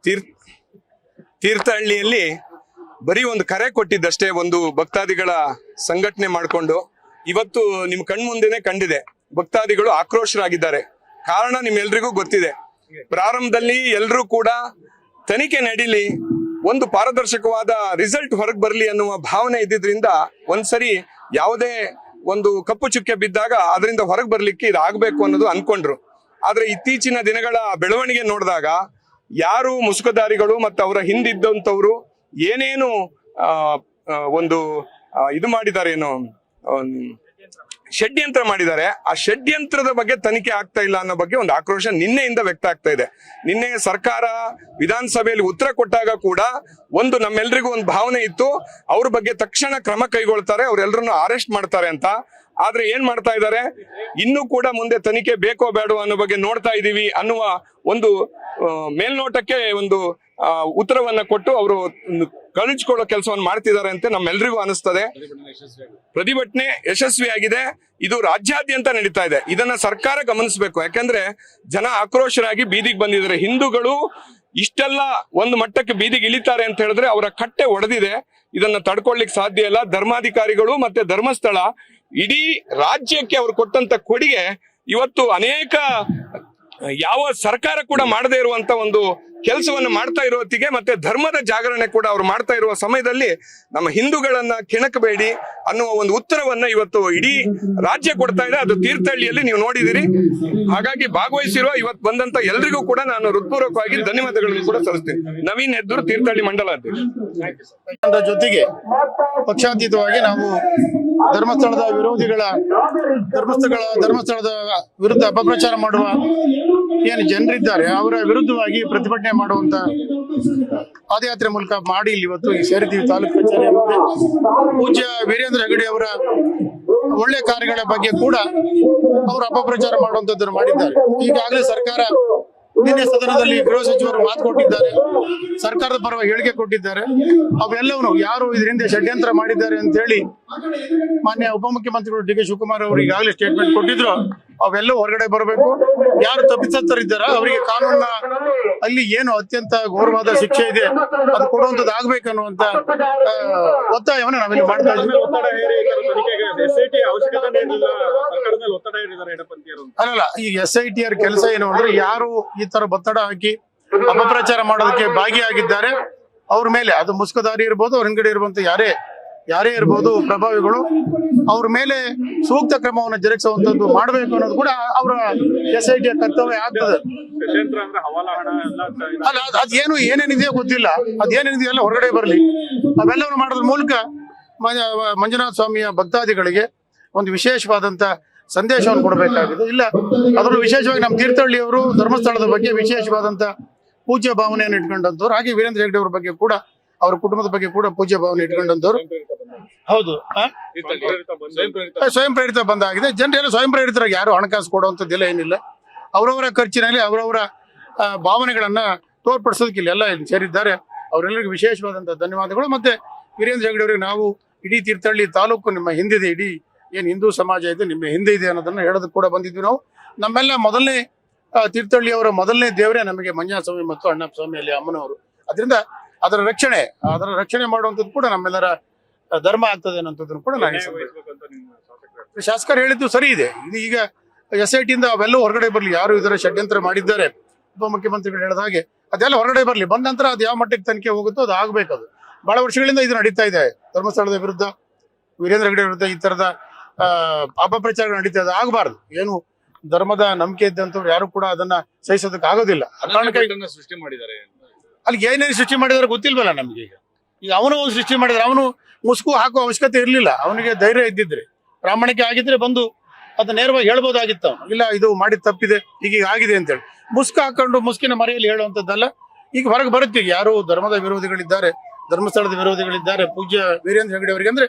ತೀರ್ ತೀರ್ಥಹಳ್ಳಿಯಲ್ಲಿ ಬರೀ ಒಂದು ಕರೆ ಕೊಟ್ಟಿದ್ದಷ್ಟೇ, ಒಂದು ಭಕ್ತಾದಿಗಳ ಸಂಘಟನೆ ಮಾಡಿಕೊಂಡು ಇವತ್ತು ನಿಮ್ ಕಣ್ಮುಂದೆನೆ ಕಂಡಿದೆ. ಭಕ್ತಾದಿಗಳು ಆಕ್ರೋಶರಾಗಿದ್ದಾರೆ. ಕಾರಣ ನಿಮ್ಮೆಲ್ರಿಗೂ ಗೊತ್ತಿದೆ. ಪ್ರಾರಂಭದಲ್ಲಿ ಎಲ್ಲರೂ ಕೂಡ ತನಿಖೆ ನಡೀಲಿ, ಒಂದು ಪಾರದರ್ಶಕವಾದ ರಿಸಲ್ಟ್ ಹೊರಗೆ ಬರಲಿ ಅನ್ನುವ ಭಾವನೆ ಇದ್ದಿದ್ರಿಂದ ಒಂದ್ಸರಿ ಯಾವುದೇ ಒಂದು ಕಪ್ಪು ಚುಕ್ಕೆ ಬಿದ್ದಾಗ ಅದರಿಂದ ಹೊರಗೆ ಬರ್ಲಿಕ್ಕೆ ಇದಾಗಬೇಕು ಅನ್ನೋದು ಅನ್ಕೊಂಡ್ರು. ಆದ್ರೆ ಇತ್ತೀಚಿನ ದಿನಗಳ ಬೆಳವಣಿಗೆ ನೋಡಿದಾಗ ಯಾರು ಮುಸುಕುದಾರಿಗಳು ಮತ್ತು ಅವರ ಹಿಂದಿದ್ದಂಥವ್ರು ಏನೇನು ಒಂದು ಇದು ಮಾಡಿದ್ದಾರೆ, ಏನು ಷಡ್ಯಂತ್ರ ಮಾಡಿದ್ದಾರೆ, ಆ ಷಡ್ಯಂತ್ರದ ಬಗ್ಗೆ ತನಿಖೆ ಆಗ್ತಾ ಇಲ್ಲ ಅನ್ನೋ ಬಗ್ಗೆ ಒಂದು ಆಕ್ರೋಶ ನಿನ್ನೆಯಿಂದ ವ್ಯಕ್ತ ಆಗ್ತಾ ಇದೆ. ನಿನ್ನೆ ಸರ್ಕಾರ ವಿಧಾನಸಭೆಯಲ್ಲಿ ಉತ್ತರ ಕೊಟ್ಟಾಗ ಕೂಡ ಒಂದು ನಮ್ಮೆಲ್ರಿಗೂ ಒಂದು ಭಾವನೆ ಇತ್ತು, ಅವ್ರ ಬಗ್ಗೆ ತಕ್ಷಣ ಕ್ರಮ ಕೈಗೊಳ್ತಾರೆ, ಅವ್ರೆಲ್ಲರನ್ನು ಅರೆಸ್ಟ್ ಮಾಡ್ತಾರೆ ಅಂತ. ಆದ್ರೆ ಏನ್ ಮಾಡ್ತಾ ಇದ್ದಾರೆ, ಇನ್ನೂ ಕೂಡ ಮುಂದೆ ತನಿಖೆ ಬೇಕೋ ಬೇಡೋ ಅನ್ನೋ ಬಗ್ಗೆ ನೋಡ್ತಾ ಇದೀವಿ ಅನ್ನುವ ಒಂದು ಮೇಲ್ನೋಟಕ್ಕೆ ಒಂದು ಉತ್ತರವನ್ನ ಕೊಟ್ಟು ಅವರು ಕಳುಹಿಸಿಕೊಳ್ಳೋ ಕೆಲಸವನ್ನು ಮಾಡ್ತಿದ್ದಾರೆ ಅಂತ ನಮ್ಮೆಲ್ರಿಗೂ ಅನಿಸ್ತದೆ. ಪ್ರತಿಭಟನೆ ಯಶಸ್ವಿಯಾಗಿದೆ. ಇದು ರಾಜ್ಯಾದ್ಯಂತ ನಡೀತಾ ಇದೆ. ಇದನ್ನ ಸರ್ಕಾರ ಗಮನಿಸಬೇಕು. ಯಾಕಂದ್ರೆ ಜನ ಆಕ್ರೋಶರಾಗಿ ಬೀದಿಗೆ ಬಂದಿದ್ದಾರೆ. ಹಿಂದೂಗಳು ಇಷ್ಟೆಲ್ಲ ಒಂದು ಮಟ್ಟಕ್ಕೆ ಬೀದಿಗೆ ಇಳಿತಾರೆ ಅಂತ ಹೇಳಿದ್ರೆ ಅವರ ಕಟ್ಟೆ ಒಡೆದಿದೆ. ಇದನ್ನ ತಡ್ಕೊಳ್ಳಿಕ್ ಸಾಧ್ಯ ಇಲ್ಲ. ಧರ್ಮಾಧಿಕಾರಿಗಳು ಮತ್ತೆ ಧರ್ಮಸ್ಥಳ ಇಡೀ ರಾಜ್ಯಕ್ಕೆ ಅವ್ರು ಕೊಟ್ಟಂತ ಕೊಡುಗೆ ಇವತ್ತು ಅನೇಕ ಯಾವ ಸರ್ಕಾರ ಕೂಡ ಮಾಡದೇ ಇರುವಂತ ಒಂದು ಕೆಲಸವನ್ನು ಮಾಡ್ತಾ ಇರೋ ಹೊತ್ತಿಗೆ, ಮತ್ತೆ ಧರ್ಮದ ಜಾಗರಣೆ ಕೂಡ ಅವ್ರು ಮಾಡ್ತಾ ಇರುವ ಸಮಯದಲ್ಲಿ ನಮ್ಮ ಹಿಂದೂಗಳನ್ನ ಕೆಣಕಬೇಡಿ ಅನ್ನುವ ಒಂದು ಉತ್ತರವನ್ನ ಇವತ್ತು ಇಡೀ ರಾಜ್ಯ ಕೊಡ್ತಾ ಇದೆ. ಅದು ತೀರ್ಥಹಳ್ಳಿಯಲ್ಲಿ ನೀವು ನೋಡಿದಿರಿ. ಹಾಗಾಗಿ ಭಾಗವಹಿಸಿರುವ ಇವತ್ತು ಬಂದಂತ ಎಲ್ರಿಗೂ ಕೂಡ ನಾನು ಹೃತ್ಪೂರ್ವಕವಾಗಿ ಧನ್ಯವಾದಗಳನ್ನು ಕೂಡ ಸಲ್ಲಿಸ್ತೀನಿ. ನವೀನ್ ಹೆದ್ದೂರು, ತೀರ್ಥಹಳ್ಳಿ ಮಂಡಲ ಅಧ್ಯಕ್ಷ. ಜೊತೆಗೆ ಪಕ್ಷಾತೀತವಾಗಿ ನಾವು ಧರ್ಮಸ್ಥಳದ ವಿರೋಧಿಗಳ ಧರ್ಮಸ್ಥಳದ ವಿರುದ್ಧ ಅಪಪ್ರಚಾರ ಮಾಡುವ ಏನು ಜನರಿದ್ದಾರೆ ಅವರ ವಿರುದ್ಧವಾಗಿ ಪ್ರತಿಭಟನೆ ಮಾಡುವಂತ ಪಾದಯಾತ್ರೆ ಮೂಲಕ ಮಾಡಿ ಇಲ್ಲಿ ಇವತ್ತು ಸೇರಿದ್ದೀವಿ. ತಾಲೂಕು ಕಚೇರಿ ಮುಂದೆ ಪೂಜ್ಯ ವೀರೇಂದ್ರ ಹೆಗಡೆ ಅವರ ಒಳ್ಳೆ ಕಾರ್ಯಗಳ ಬಗ್ಗೆ ಕೂಡ ಅವರು ಅಪಪ್ರಚಾರ ಮಾಡುವಂತದ್ದನ್ನು ಮಾಡಿದ್ದಾರೆ. ಈಗಾಗಲೇ ಸರ್ಕಾರ ನಿನ್ನೆ ಸದನದಲ್ಲಿ ಗೃಹ ಸಚಿವರು ಮಾತು ಕೊಟ್ಟಿದ್ದಾರೆ, ಸರ್ಕಾರದ ಪರವಾಗಿ ಹೇಳಿಕೆ ಕೊಟ್ಟಿದ್ದಾರೆ. ಅವೆಲ್ಲವೂ ಯಾರು ಇದರಿಂದ ಷಡ್ಯಂತ್ರ ಮಾಡಿದ್ದಾರೆ ಅಂತ ಹೇಳಿ ಮಾನ್ಯ ಉಪಮುಖ್ಯಮಂತ್ರಿಗಳು ಡಿ ಕೆ ಶಿವಕುಮಾರ್ ಅವರು ಈಗಾಗಲೇ ಸ್ಟೇಟ್ಮೆಂಟ್ ಕೊಟ್ಟಿದ್ರು. ಅವೆಲ್ಲವೂ ಹೊರಗಡೆ ಬರಬೇಕು. ಯಾರು ತಪ್ಪಿತಸ್ಥರಿದ್ದಾರ ಅವರಿಗೆ ಕಾನೂನಿನ ಅಲ್ಲಿ ಏನು ಅತ್ಯಂತ ಘೋರವಾದ ಶಿಕ್ಷೆ ಇದೆ ಅದು ಕೊಡುವಂತದ್ದು ಆಗ್ಬೇಕನ್ನುವಂತ ಒತ್ತಾಯವನ್ನು ನಾವಿಲ್ಲಿ ಮಾಡ್ತಾ ಇದ್ದೀವಿ. ಅಲ್ಲಲ್ಲ, ಈಗ SIT ಅವರ ಕೆಲಸ ಏನು ಅಂದ್ರೆ ಯಾರು ಈ ತರ ಒತ್ತಡ ಹಾಕಿ ಅಪಪ್ರಚಾರ ಮಾಡೋದಕ್ಕೆ ಭಾಗಿಯಾಗಿದ್ದಾರೆ ಅವ್ರ ಮೇಲೆ, ಅದು ಮುಸುಕುದಾರಿ ಇರ್ಬೋದು, ಅವ್ರ ಹಿಂಗಡೆ ಇರುವಂತ ಯಾರೇ ಇರ್ಬೋದು ಪ್ರಭಾವಿಗಳು, ಅವ್ರ ಮೇಲೆ ಸೂಕ್ತ ಕ್ರಮವನ್ನು ಜರುಗಿಸುವಂತದ್ದು ಮಾಡಬೇಕು ಅನ್ನೋದು ಕೂಡ ಅವರ SIT ಕರ್ತವ್ಯ ಆಗ್ತದೆ. ಅಲ್ಲ, ಅದೇನು ಏನೇನಿದೆಯೋ ಗೊತ್ತಿಲ್ಲ, ಅದೇನೇನಿದೆಯಲ್ಲ ಹೊರಗಡೆ ಬರಲಿ. ಅವೆಲ್ಲವನ್ನು ಮಾಡೋದ್ರ ಮೂಲಕ ಮಂಜುನಾಥ ಸ್ವಾಮಿಯ ಭಕ್ತಾದಿಗಳಿಗೆ ಒಂದು ವಿಶೇಷವಾದಂತ ಸಂದೇಶವನ್ನು ಕೊಡಬೇಕಾಗಿದೆ. ಇಲ್ಲ, ಅದರಲ್ಲೂ ವಿಶೇಷವಾಗಿ ನಮ್ಮ ತೀರ್ಥಹಳ್ಳಿಯವರು ಧರ್ಮಸ್ಥಳದ ಬಗ್ಗೆ ವಿಶೇಷವಾದಂತ ಪೂಜ್ಯ ಭಾವನೆಯನ್ನು ಇಟ್ಕೊಂಡಂತವ್ರು, ಹಾಗೆ ವೀರೇಂದ್ರ ಹೆಗಡೆ ಅವ್ರ ಬಗ್ಗೆ ಕೂಡ ಅವ್ರ ಕುಟುಂಬದ ಬಗ್ಗೆ ಕೂಡ ಪೂಜ್ಯ ಭಾವನೆ ಇಟ್ಕೊಂಡಂತವ್ರು. ಹೌದು, ಸ್ವಯಂ ಪ್ರೇರಿತ ಬಂದಾಗಿದೆ. ಜನರೆಲ್ಲ ಸ್ವಯಂ ಪ್ರೇರಿತರಾಗಿ ಯಾರು ಹಣಕಾಸು ಕೊಡುವಂಥದ್ದಿಲ್ಲ, ಏನಿಲ್ಲ. ಅವರವರ ಖರ್ಚಿನಲ್ಲಿ ಅವರವರ ಭಾವನೆಗಳನ್ನ ತೋರ್ಪಡಿಸೋದಕ್ಕೆ ಇಲ್ಲಿ ಎಲ್ಲ ಸೇರಿದ್ದಾರೆ. ಅವರೆಲ್ಲರಿಗೂ ವಿಶೇಷವಾದಂತ ಧನ್ಯವಾದಗಳು. ಮತ್ತೆ ವೀರೇಂದ್ರ ಹೆಗಡೆ ಅವರಿಗೆ ನಾವು ಇಡೀ ತೀರ್ಥಹಳ್ಳಿ ತಾಲೂಕು ನಿಮ್ಮ ಹಿಂದಿದೆ, ಇಡೀ ಏನ್ ಹಿಂದೂ ಸಮಾಜ ಇದೆ ನಿಮ್ಮ ಹಿಂದೆ ಇದೆ ಅನ್ನೋದನ್ನ ಹೇಳೋದಕ್ಕೆ ಕೂಡ ಬಂದಿದ್ವಿ ನಾವು. ನಮ್ಮೆಲ್ಲ ಮೊದಲನೇ ತೀರ್ಥಹಳ್ಳಿ ಅವರ ಮೊದಲನೇ ದೇವರೇ ನಮಗೆ ಮಂಜುನಾಥ ಸ್ವಾಮಿ ಮತ್ತು ಅಣ್ಣಪ್ಪ ಸ್ವಾಮಿ ಅಲ್ಲಿ ಅಮ್ಮನವರು. ಅದರಿಂದ ಅದರ ರಕ್ಷಣೆ ಮಾಡುವಂಥದ್ದು ಕೂಡ ನಮ್ಮೆಲ್ಲರ ಧರ್ಮ ಆಗ್ತದೆ ಅನ್ನೋಂಥದ್ದನ್ನು ಕೂಡ ನಾನು ಶಾಸಕರು ಹೇಳಿದ್ದು ಸರಿ ಇದೆ. ಇದು ಈಗ SIT ಇಂದ ಅವೆಲ್ಲೂ ಹೊರಗಡೆ ಬರಲಿ, ಯಾರು ಇದರ ಷಡ್ಯಂತ್ರ ಮಾಡಿದ್ದಾರೆ ಉಪಮುಖ್ಯಮಂತ್ರಿಗಳು ಹೇಳಿದ ಹಾಗೆ ಅದೆಲ್ಲ ಹೊರಗಡೆ ಬರಲಿ. ಬಂದ ನಂತರ ಅದು ಯಾವ ಮಟ್ಟಕ್ಕೆ ತನಿಖೆ ಹೋಗುತ್ತೋ ಅದು ಆಗ್ಬೇಕದು. ಬಹಳ ವರ್ಷಗಳಿಂದ ಇದು ನಡೀತಾ ಇದೆ. ಧರ್ಮಸ್ಥಳದ ವಿರುದ್ಧ, ವೀರೇಂದ್ರ ಹೆಗಡೆ ವಿರುದ್ಧ ಈ ತರದ ಅಪಪ್ರಚಾರಗಳು ನಡೀತಾ ಇದೆ. ಆಗಬಾರ್ದು. ಏನು ಧರ್ಮದ ನಂಬಿಕೆ ಇದ್ದಂಥವ್ರು ಯಾರು ಕೂಡ ಅದನ್ನ ಸಹಿಸೋದಕ್ಕೆ ಆಗೋದಿಲ್ಲ. ಸೃಷ್ಟಿ ಮಾಡಿದ್ದಾರೆ ಅಲ್ಲಿ ಏನೇನು ಸೃಷ್ಟಿ ಮಾಡಿದಾರೆ ಗೊತ್ತಿಲ್ವಲ್ಲ ನಮ್ಗೆ. ಈಗ ಅವನು ಒಂದು ಸೃಷ್ಟಿ ಮಾಡಿದ್ರೆ ಅವನು ಮುಸುಕು ಹಾಕುವ ಅವಶ್ಯಕತೆ ಇರಲಿಲ್ಲ. ಅವನಿಗೆ ಧೈರ್ಯ ಇದ್ದಿದ್ರೆ, ಪ್ರಾಮಾಣಿಕ ಆಗಿದ್ರೆ ಬಂದು ಅದನ್ನ ನೇರವಾಗಿ ಹೇಳ್ಬೋದಾಗಿತ್ತು. ಇಲ್ಲ, ಇದು ಮಾಡಿದ ತಪ್ಪಿದೆ, ಈಗ ಆಗಿದೆ ಅಂತೇಳಿ ಮುಸ್ಕು ಹಾಕೊಂಡು ಮುಸ್ಕಿನ ಮರೆಯಲ್ಲಿ ಹೇಳುವಂಥದ್ದಲ್ಲ. ಈಗ ಹೊರಗೆ ಬರುತ್ತೆ. ಯಾರು ಧರ್ಮದ ವಿರೋಧಿಗಳಿದ್ದಾರೆ, ಧರ್ಮಸ್ಥಳದ ವಿರೋಧಿಗಳಿದ್ದಾರೆ ಪೂಜ್ಯ ವೀರೇಂದ್ರ ಹೆಗಡೆ ಅವರಿಗೆ, ಅಂದ್ರೆ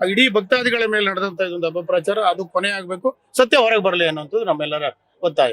ಇಡೀ ಭಕ್ತಾದಿಗಳ ಮೇಲೆ ನಡೆದಂತ ಇದೊಂದು ಅಪಪ್ರಚಾರ ಅದು ಕೊನೆ ಆಗ್ಬೇಕು, ಸತ್ಯ ಹೊರಗೆ ಬರಲಿ ಅನ್ನುವಂಥದ್ದು ನಮ್ಮೆಲ್ಲರ ಒತ್ತಾಯ.